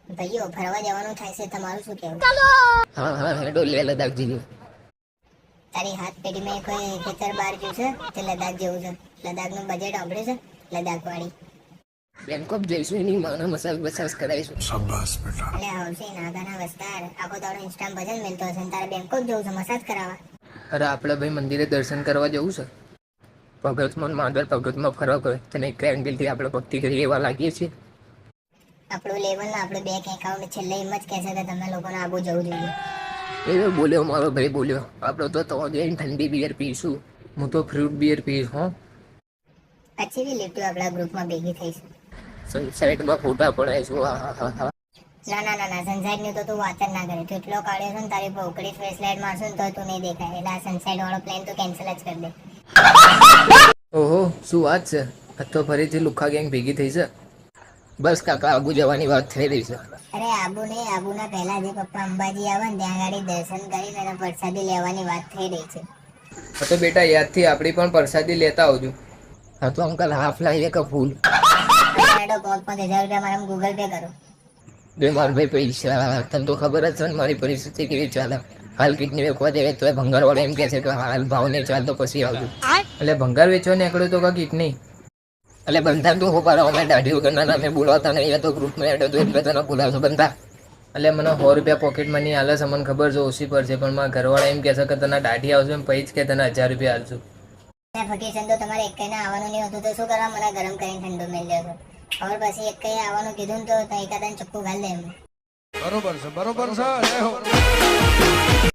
ભાઈઓ ફરવા જવાનું થાય છે, તમારું શું કહેવું? હા ડોલે લદાખ જઈએ. તારી હાથ પેઢીમાં કોઈ ખેતર બહાર ગયું છે તે લદાખ જેવું છે? લદાખનું બજેટ સાંભળ્યું છે? લદાખ વાળી બેંકોક જઈશું, એની માનો મસાજ કરાવીશું. શાબાશ બેટા. એટલે આવશે નાગાના વિસ્તાર આખો દાડો ઇન્સ્ટામ ભજન મેલતો હશે ને તારે બેંકોક જવું છે મસાજ કરાવવા? અરે આપણે ભાઈ મંદિરે દર્શન કરવા જવું છે. ભગતમાં માંગર ભગતમાં ફરવા ગયો તને એક એંગલથી આપણે ભક્તિ કરી એવા લાગીએ છીએ. આપણું લેવલ ને આપણું બેંક એકાઉન્ટ છેલ્લે એમ જ કહેશે કે તમે લોકોને આબુ જવું જોઈએ. એ બોલ્યો મારો ભાઈ બોલ્યો, આપણે તો જઈને ઠંડી બિયર પીશું. હું તો ફ્રૂટ બિયર પીશ. હો પછી બી લીટું આપણા ગ્રુપમાં ભેગી થઈશું. સનસેટમાં ફોટા પડાવીશું. ના સનસેટ ની તો તું વાત જ ના કરે. તું એટલો કાઢ્યો છે ને તારી પર ઉકળી ફ્લેશ લાઇટ મારશું ને તો તું નહીં દેખાય. એટલે આ સનસેટ વાળો પ્લાન તો કેન્સલ જ કરી દે. ઓહો શું વાત છે, આ તો ફરીથી લુખા ગેંગ ભેગી થઈ છે. બસ કાકા આબુ જવાની વાત થઈ રહી છે. અરે આબુ નહીં, આબુના પહેલા જે પપ્પા અંબાજી આવે ને ત્યાં ગાડી દર્શન કરીને અને પ્રસાદી લેવાની વાત થઈ રહી છે. તો બેટા યાદથી આપણી પણ પ્રસાદી લેતા આવજો. હા તો અંકલ હાફ લાવીએ કે ફૂલ? 5,000 મારા ગૂગલ પે કરો. બે મારા ભાઈ પૈસા તને તો ખબર જ છે ને મારી પરિસ્થિતિ કેવી ચાલે. હાલ કિડની વેચવા દેવે તો ભંગાર વાળો એમ કે છે કે હાલ ભાવ નહીં ચાલ તો પછી આવજો. એટલે ભંગાર વેચવા નીકળ્યો તો કા કિડની? એટલે બંધા તું હોપારો અમે દાઢી વગરના અમે બોલાવતા નહીં તો ગ્રુપમાં એડ હતો એટલે તને બોલાવશો બંધા. એટલે મને 100 રૂપિયા પોકેટ મની હાલે છે, મને ખબર છે ઓછી પડશે, પણ મારા ઘરવાળા એમ કહે છે કે તને દાઢી આવશે એમ પછી જ કે તને 1000 રૂપિયા આપજો. ફકીશન તો તમારે એક કઈને આવવાનું નહીં હતું તો શું કરવા મને ગરમ કરીને ઠંડુ મેળ દેવો? ખબર પછી એક કઈ આવવાનું કીધું ને તો એકાદાને ચપ્પુ ઘાલ દે એમ. બરોબર છે.